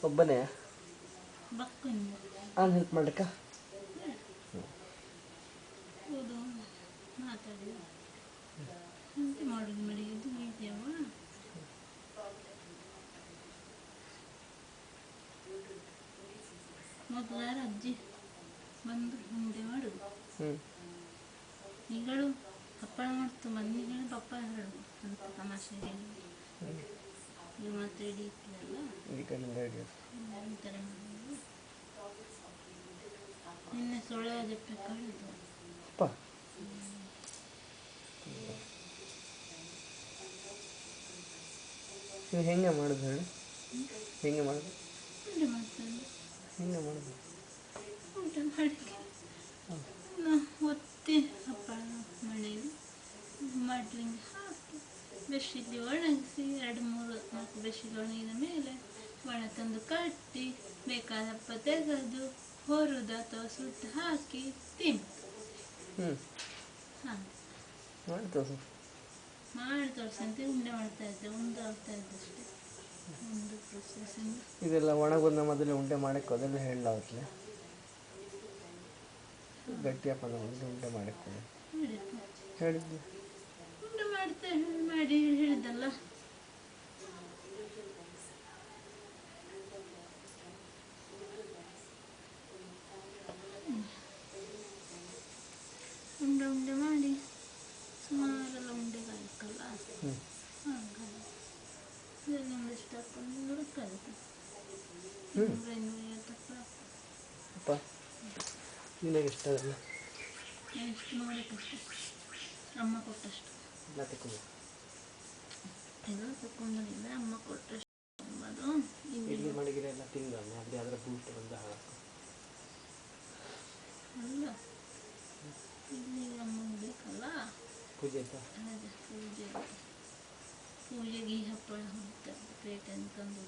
ಒಬ್ಬನೇ ನಾನು ಹೆಲ್ಪ್ ಮಾಡಕ್ಕ ಮೊದಲಾರ ಅಜ್ಜಿ ಬಂದು ಉಂಡೆ ಮಾಡುದು ಈಗಳು ಹಪ್ಪಳ ಮಾಡ್ತು ಮಂದಿಗಳು ಪಪ್ಪ ಹೇಳುದು ಅಂತ ತಮಾಷೆ ಹೇಳಿ ಈಗ ಮತ್ತೆ ರೆಡಿ ಇತ್ತಲ್ಲ ನಿನ್ನೆ ಸೊಳ್ಳೆ ಜಪ್ಪೆ ಕಳೆದು ನೀವು ಹೆಂಗೆ ಮಾಡೋದು ಹೇಳಿ ಹೆಂಗೆ ಮಾಡೋದು ಉಂಡೆ ಮಾಡ್ತಾನೆ ಹೆಂಗೆ ಮಾಡೋದು ಉಂಡೆ ಮಾಡಿ ಒತ್ತಿ ಹಪ್ಪಳ ಮಣೆಯಲ್ಲಿ ಮಾಡ್ಲಿಂಗೆ ಹಾಕಿ ಬೆಡ್ಶೀಟ್ಲಿ ಒಣಗಿಸಿ 2-3-4 ಬೆಡ್ಶೀಟ್ ಒಣಗಿದ ಮೇಲೆ ಒಣ ತಂದು ಕಟ್ಟಿ ಬೇಕಾದ ಹಪ್ಪ ತೆಗೆದು ಹೊರುದು ಅಥವಾ ಸುಟ್ಟು ಹಾಕಿ ತಿಂದು ಹಾಂ ಮಾಡಿ ತೋರಿಸಂತೆ ಉಂಡೆ ಮಾಡ್ತಾ ಇದ್ದೆ ಉಂಡೆ ಆಗ್ತಾ ಇದ್ದಷ್ಟೇ ಒಂದು ಪ್ರೊಸೆಸಿಂಗ್ ಇದೆಲ್ಲ ಒಣಗೊಂದ ಮೊದಲೇ ಉಂಡೆ ಮಾಡಕ್ಕೆ ಅದೆಲ್ಲ ಹೇಳಲಾಗುತ್ತೆ ಗಟ್ಟಿಯಪ್ಪ ಮೊದಲು ಉಂಡೆ ಮಾಡಕ್ಕೆ ಹೇಳಿದ್ದೆ ಉಂಡೆ ಮಾಡ್ತಾ ಮಾಡಿ ಹೇಳಿದ್ದಲ್ಲ ಉಂಡೆ ಮಾಡಿ ಸುಮಾರೆಲ್ಲ ಉಂಡೆ ಕಾಯಕ್ಕಲ್ಲ ನಿಮ್ಗೆ ಎಷ್ಟು ಹಾಕೊಂಡು ಹುಡುಕಾಗುತ್ತೆ 100-150 ಅಪ್ಪ ನಿನಗೆ ಎಷ್ಟು ಅದಲ್ಲ ಎಷ್ಟು ನೋಡಕ್ಕಷ್ಟೆ ಅಮ್ಮ ಕೊಟ್ಟಷ್ಟು ಎಲ್ಲ ತಗೊಂಡಿಲ್ಲ ಅಮ್ಮ ಕೊಟ್ಟಷ್ಟು ಅದು ಇಲ್ಲಿ ಮಡಗಿರೆ ಎಲ್ಲ ತಿಂದಲ್ಲ ಅದೇ ಅದರ ಬೂಟ್ ಬಂದ ಹಾಕು ಅಲ್ಲ ಇಲ್ಲಿ ಅಮ್ಮಂಗೆ ಬೇಕಲ್ಲ ಪೂಜೆ ಅಂತ ಪೂಜೆಗೆ ಈ ಹಪ್ಪಳ ಹೋಗ್ತಾರೆ ಪೇಟೆ ಅಂತಂದು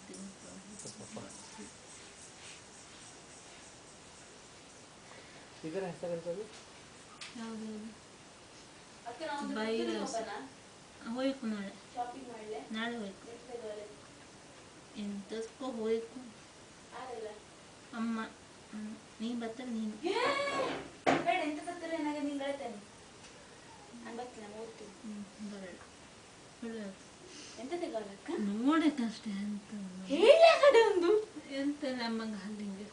ಇದರ ಹೆಸರು ಯಾವುದು ಬೈರಸ್ ಹೋಯ್ಕು ನಾಳೆ ಹೋಯ್ಕು ಎಂತಕ್ಕೋ ಹೋಯ್ಕು ಅಮ್ಮ ನೀನು ಬರ್ತಾರೆ ನೀನು ಎಂತ ಬರ್ತಾರೆ ನನಗೆ ನೀನು ಹೇಳ್ತೇನೆ ನಾನು ಬರ್ತೀನಿ ನಾನು ಓದ್ತೀನಿ ಬರಲ್ಲ ಎಂತ ತೆಗೋಲಕ್ಕ ನೋಡಕ್ಕಷ್ಟೇ ಅಂತ ಹೇಳಿ ಕಡೆ ಒಂದು ಎಂತ ನಮ್ಮಂಗೆ ಹಲ್ಲಿಂಗೆ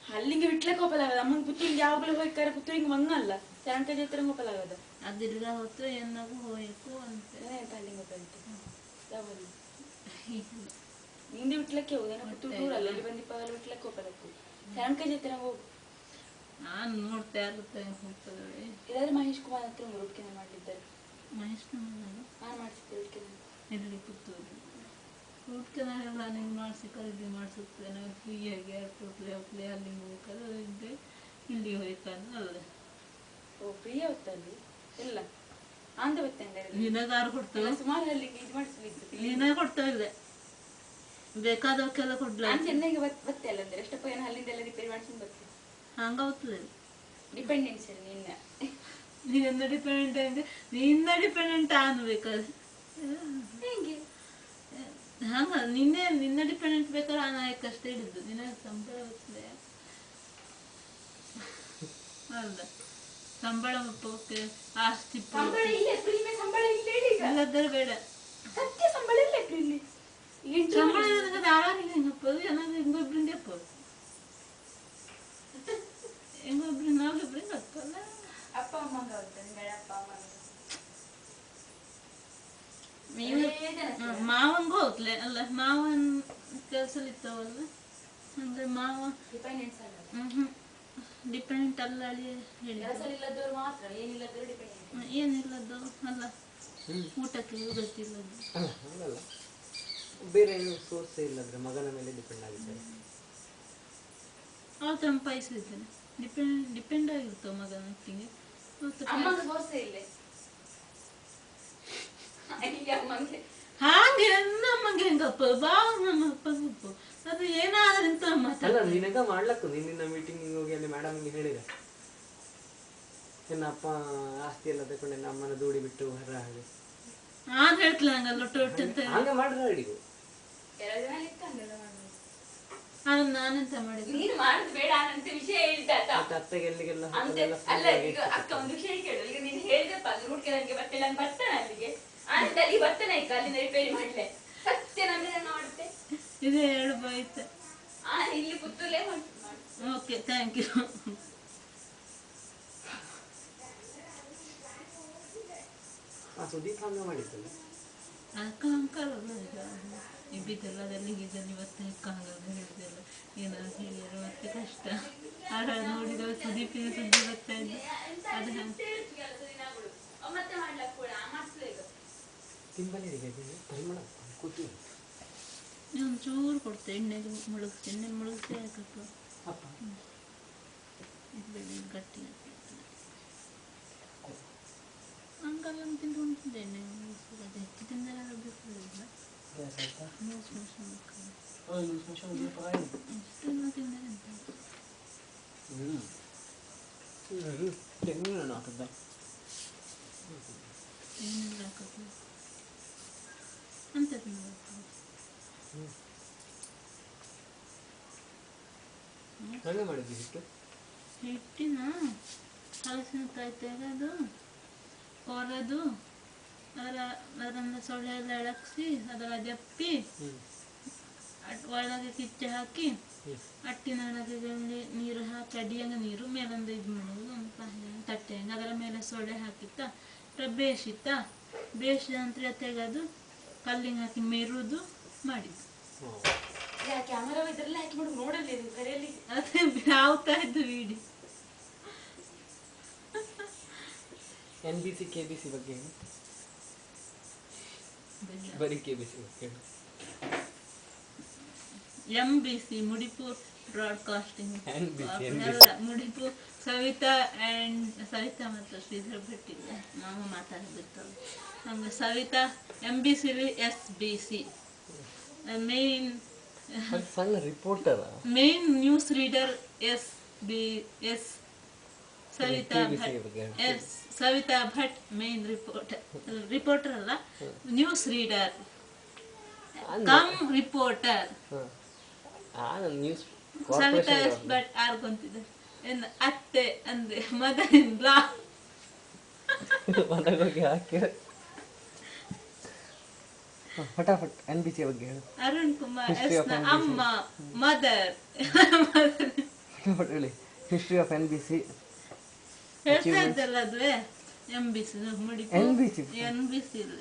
ಹಲ್ಲಿಂಗೆ ಬಿಟ್ಲೆ ಕೋಪಲಾಗದ ಅಮ್ಮಂಗೆ ಪುತ್ತೂರಿಗೆ ಯಾವಾಗಲೂ ಹೋಗ್ತಾರೆ ಪುತ್ತೂರಿಗೆ ಮಂಗಲ್ಲ ಸಣ್ಣ ಜೊತೆ ಕೋಪಲಾಗದ ಅದಿಲ್ಲ ಹೊತ್ತು ಎನ್ನಾಗೂ ಹೋಯ್ಕು ಅಂತ ಎಂತ ಹಲ್ಲಿಂಗೆ ಹೋಗ್ತಾ ಯಾವಾಗ ನಿಂದೆ ಬಿಟ್ಲಕ್ಕೆ ಹೋಗುದೇನ ಪುತ್ತೂರು ದೂರಲ್ಲ ಇಲ್ಲಿ ಬಂದು ಇಪ್ಪಾಗಲ್ಲ ಬಿಟ್ಲಕ್ಕೆ ಕೋಪಲಕ್ಕು ಸಣ್ಣ ಜೊತೆ ಹೋಗು ನಾನು ನೋಡ್ತಾ ಇರುತ್ತೆ ಹೋಗ್ತದೆ ಇದಾದ್ರೆ ಮಹೇಶ್ ಕುಮಾರ್ ಹತ್ರ ರೂಟ್ಕಿನ ಮಾಡಿದ್ದಾರೆ ಮಹೇಶ್ ಕುಮಾರ್ ನಾನು ಮಾಡಿಸಿದ್ದೆ ರೂಟ್ಕಿನ ಎಲ್ಲಿ ಪುತ್ತೂರು ರೂಟ್ಕಿನ ಎಲ್ಲ ನಿಂಗೆ ಮಾಡಿಸಿ ಖರೀದಿ ಮಾಡಿಸುತ್ತೆ ನಾವು ಫ್ರೀಯಾಗಿ ಏರ್ಪೋರ್ಟ್ಲಿ ಹೋಗ್ಲಿ ಅಲ್ಲಿ ಹೋಗ್ತಾರೆ ಇಲ್ಲಿ ಹೋಯ್ತಾನೆ ಅಲ್ಲೇ ಓ ಫ್ರೀ ಹೊತ್ತಲ್ಲಿ ಇಲ್ಲ ಅಂತ ಬರ್ತೇನೆ ನಿನಗಾರು ಕೊಡ್ತೇವೆ ಸುಮಾರು ಅಲ್ಲಿಗೆ ಇದು ಮಾಡಿಸ್ಲಿಕ್ಕೆ ನೀನೇ ಕೊಡ್ತಾ ಇಲ್ಲ ಬೇಕಾದವಕ್ಕೆಲ್ಲ ಕೊಡ್ಲ ನಾನು ಚೆನ್ನೈಗೆ ಬತ್ತೆ ಅಲ್ಲ ಅಂದ್ರೆ ಎಷ್ಟಪ್ಪ ಏನು ಅಲ್ಲಿಂದೆಲ್ಲ ರಿಪೇರಿ ಮಾಡ್ಸ್ಕೊಂಡು ಬರ್ತೀನಿ ಹಂಗ ಹೋಗ್ತದೆ ಡಿಪೆಂಡೆನ್ಸ್ ನಿನ್ನ ನಿನ್ನ ಡಿಪೆಂಡೆಂಟ್ ಅಂದ್ರೆ ನಿನ್ನ ಡಿಪೆಂಡೆಂಟ್ ಅನ್ಬೇಕಾದ್ರೆ ಹೇಗೆ ಹಂಗ ನಿನ್ನ ಡಿಪೆಂಡೆಂಟ್ ಬೇಕಾದ್ರೆ ಆ ನಾಯಕಷ್ಟೇ ಹಿಡಿದು ನಿನ್ನ ಸಂಬಳ ಬರ್ತದೆ ಅಲ್ಲ ಸಂಬಳ ಮುಟ್ಟೋಕೆ ಆಸ್ತಿ ಸಂಬಳ ಇಲ್ಲ ಪ್ರೀಮೆ ಸಂಬಳ ಇಲ್ಲ ಈಗ ಇಲ್ಲದ್ರೆ ಬೇಡ ಸತ್ಯ ಸಂಬಳ ಇಲ್ಲ ಇಲ್ಲಿ ಸಂಬಳ ಇರೋದಕ್ಕೆ ಯಾರಿಗೆ ಹೆಂಗಪ್ಪದು ಏನಾದ್ರು ಹೆಂಗೊಬ್ರಿಂದ ಅಪ್ಪದು ಹೆಂಗೊಬ್ರು ನಾವಿಬ್ರಿಂದ ಅಪ್ಪಲ್ಲ ಅಪ್ಪ ಅಮ್ಮಂಗ ಹೋಗ್ತಾನೆ ಅಪ್ಪ ಅಮ್ಮ ಮಾವಂಗೂ ಹೋಗ್ಲೆ ಅಲ್ಲ ಮಾವನ್ ಕೆಲಸಲಿತ್ತವಲ್ಲ ಅಂದರೆ ಮಾವ ಡಿಪೆಂಡೆನ್ಸ್ ಅಲ್ಲ, ಡಿಪೆಂಡೆಂಟ್ ಅಲ್ಲ ಅಳಿ ಹೇಳಿ ಕೆಲಸ ಇಲ್ಲದವ್ರು ಮಾತ್ರ, ಏನಿಲ್ಲದವ್ರು ಡಿಪೆಂಡೆಂಟ್. ಏನಿಲ್ಲದ್ದು ಅಲ್ಲ, ಊಟಕ್ಕೆ ಗೊತ್ತಿಲ್ಲದ್ದು ಅಲ್ಲ ಹಂಗಲ್ಲ, ಬೇರೆ ಏನು ಸೋರ್ಸೇ ಇಲ್ಲದ್ರೆ ಮಗನ ಮೇಲೆ ಡಿಪೆಂಡ್ ಆಗಿದ್ದಾರೆ. ಆತ ಪೈಸ ಇದ್ದೇನೆ ಡಿಪೆಂಡ್ ಆಗಿರ್ತವೆ ಮಗನ ಹೊತ್ತಿಗೆ. ಅಮ್ಮಂಗೆ ಸೋರ್ಸೆ ಇಲ್ಲೇ ಅಮ್ಮಂಗೆ ಹಾಗೆ ನಮಗೆ ಹೆಂಗಪ್ಪ ಬಾ ನಮ್ಮ ಅಪ್ಪ ಅದು ಏನಾದ್ರೂ ಅಂತ ಅಲ್ಲ ಮಾತಾಡ ನಿನಗ ಮಾಡ್ಲಕ್ಕ ನಿನ್ನ ಮೀಟಿಂಗ್ ಹೋಗಿ ಅಲ್ಲಿ ಮೇಡಮ್ಗೆ ಹೇಳಿದೆ ನನ್ನ ಅಪ್ಪ ಆಸ್ತಿ ಎಲ್ಲ ತಗೊಂಡು ನನ್ನ ಅಮ್ಮನ ದೂಡಿ ಬಿಟ್ಟು ಹೊರ ಹಾಗೆ ನಾನು ಹೇಳ್ತಿಲ್ಲ ನಂಗಲ್ಲ ಒಟ್ಟು ಅಂತ ಹಾಗೆ ಮಾಡ್ರ ಅಡಿಗೂ ಕೆಲವು ದಿನ ಇತ್ತಂದಲ್ಲ ಮಾಡ್ಬೇಕು. ನಾನೆಂತ ಮಾಡಿದ್ದೆ ನೀನು ಮಾಡುದು ಬೇಡ ಅನ್ನಂತ ವಿಷಯ ಹೇಳ್ತಾ ಮತ್ತೆ ಅತ್ತೆಗೆ ಎಲ್ಲಿಗೆಲ್ಲ ಅಂತ ಅಲ್ಲ. ಈಗ ಅಕ್ಕ ಒಂದು ವಿಷಯ ಕೇಳು, ಈಗ ನೀನು ಹೇಳಿದಪ್ಪ ಅದು ರೂಟ್ಗೆ ನನಗೆ ಬರ್ತೇನೆ, ನಾನು ಬರ್ತಾನೆ ಅಲ್ಲಿಗೆ ಆನಂದ ಅಲ್ಲಿಗೆ ಬರ್ತಾನೆ, ಈಗ ಅಲ್ಲಿಂದ ರಿಪೇರಿ ಮಾಡ್ಲೆ ಸತ್ಯ ನಮಗೆ ನಾನು ಮಾಡುತ್ತೆ ಇದೇ 2 ಬೈತೆ. ಇಲ್ಲಿ ಪುತ್ತೂರೇ ಮಾಡು. Okay thank you. ಸುದೀಪ್ ಹಂಗ ಮಾಡಿದ್ದಲ್ಲ ಅಕ್ಕ ಅಂಕಲ್ ಇಬ್ಬಿದ್ದೆಲ್ಲ ಅಲ್ಲಿಗೆ ಇವತ್ತು ಅಕ್ಕ ಹಂಗಾಗ ಹೇಳಿದೆಲ್ಲ ಏನಾದ್ರು ಹೇಳಿದ್ರು ಮತ್ತೆ ಕಷ್ಟ. ಆಗ ನೋಡಿದ ಸುದೀಪಿನ ಸುದ್ದಿ ಬರ್ತಾ ಇದ್ದೆ ಅದು ಮತ್ತೆ ಮಾಡ್ಲಕ್ಕ ಕೂಡ ಮಾಡಿಸ್ಬೇಕು. ತಿಂಬಲಿಗೆ ಪರಿಮಳ ಕೂತು ಒಂಚೂರು ಕೊಡ್ತೆ ಎಣ್ಣೆಗೆ ಮುಳುಗಿಸಿ ಹಾಕಪ್ಪ ಅಪ್ಪ ಇದು ಗಟ್ಟಿ ಅಂಕಲ್ ತಿಂದು ಉಂಟಿದ್ದೆ ಎಣ್ಣೆ ಮುಳುಗಿಸಿ ಅದು ಹೆಚ್ಚು ತಿಂದರೆ ಬೇಕಾಗಿಲ್ಲ ಇಷ್ಟೆಲ್ಲ ತಿಂದರೆ ಅಂತ ತೆಂಗಿನ ಹಾಕಿದ್ದ ಏನಿಲ್ಲ ಹಾಕಪ್ಪ ಅಂತ ತಿನ್ನಬೇಕು. ಹಂಗೆ ಮಾಡಿದ್ವಿ ಹಿಟ್ಟು ಹಿಟ್ಟಿನ ಹಲಸಿನಕಾಯಿ ತೆಗೆದು ಕೊರೆದು ಅದನ್ನು ಸೊಳ್ಳೆ ಎಲ್ಲ ಎಳಗಿಸಿ ಅದರ ಜಪ್ಪಿ ಒಳಗೆ ಕಿಚ್ಚೆ ಹಾಕಿ ಅಟ್ಟಿನೊಳಗೆ ನೀರು ಹಾಕಿ ಅಡಿಯಂಗ ನೀರು ಮೇಲೊಂದು ಇದು ಮಾಡೋದು ಒಂದು ತಟ್ಟೆ ಹಂಗೆ ಅದರ ಮೇಲೆ ಸೊಳ್ಳೆ ಹಾಕಿತ್ತ ಬೇಯಿಸಿತ್ತ ಬೇಯಿಸಿದ ನಂತರ ತೆಗೆದು ಕಲ್ಲಿಗೆ ಹಾಕಿ ಮೆರುದು ಮಾಡಿದ್ದು. ಕ್ಯಾಮರಾ ಇದ್ರೆಲ್ಲ ಹಾಕಿ ಮಾಡಿ ನೋಡಲಿ ಕರೆಯಲ್ಲಿ ಅದೇ ಯಾವ್ತಾ ಇದ್ದು ವಿಡಿ NBC KBC ಬಗ್ಗೆ ಬರೀ KBC ಬಗ್ಗೆ MBC ಮುಡಿಪುರ್ ಬ್ರಾಡ್ಕಾಸ್ಟಿಂಗ್ ಮುಡಿಪು ಸವಿತಾ ಮತ್ತು ಶ್ರೀಧರ್ ಭಟ್ ಇದೆ ನಾವು ಮಾತಾಡಬಿಡ್ತೇವೆ ಹಂಗೆ ಸವಿತಾ MBC SBC ಮೇನ್ ಸಣ್ಣ reporter main news reader SBS Savitha Bhat main reporter ಅಲ್ಲ news reader cum reporter. News Savitha Bhat ಆರ್ಕೊಂತಿದೆ ಅತ್ತೆ ಅಂದೆ ಮದನಿಂದ ಮನೆಗೆ ಹಾಕಿ ಫಟಾಫಟ್ NBC ಬಗ್ಗೆ ಹೇಳು. ಅರುಣ್ ಕುಮಾರ್ ಅಮ್ಮ ಮದರ್ ಫಟಾಫಟ್ ಹೇಳಿ. ಹಿಸ್ಟ್ರಿ ಆಫ್ NBC ಹೇಳ್ತಾ ಇದ್ದಲ್ಲ ಅದುವೆ MBC ಮುಡಿಪು NBC ಇಲ್ಲ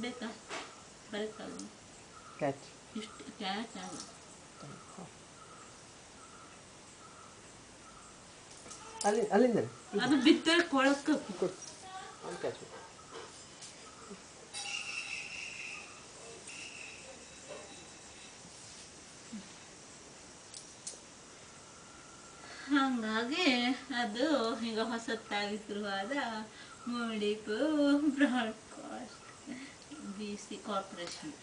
ಬೇಕಾ ಬರಕಲ್ಲ ಕ್ಯಾಚ್ ಇಷ್ಟು ಕ್ಯಾಚ್ ಆಗ ಅಲ್ಲಿಂದ ಅದು ಬಿದ್ದರೆ ಕೊಳಕ ಕ್ಯಾಚ್ ಹಾಗಾಗಿ ಅದು ಈಗ ಹೊಸತ್ತಾಗಿ ಶುರುವಾದ ಮುಡಿಪು ಬ್ರಾಡ್ಕಾಸ್ಟ್ BC ಕಾರ್ಪೊರೇಷನ್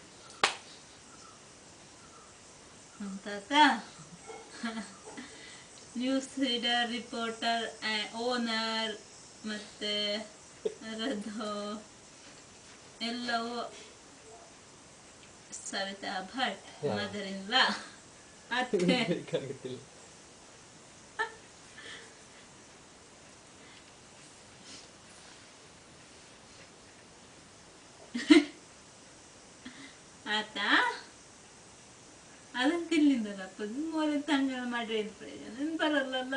ಅಂತ ನ್ಯೂಸ್ ರೀಡರ್ ರಿಪೋರ್ಟರ್ ಓನರ್ ಮತ್ತೆ ಅದರದ್ದು ಎಲ್ಲವೂ ಸವಿತಾ ಭಟ್ ಮದರಿಂದ ಅತ್ತೆ ಆತ ಅದನ್ನು ತಿನ್ಲಿಂದಲ್ಲಪ್ಪ ಮೂರ ತಂಗ ಮಾಡಿ ಪ್ರಯೋಜನ ಬರಲ್ಲಲ್ಲ.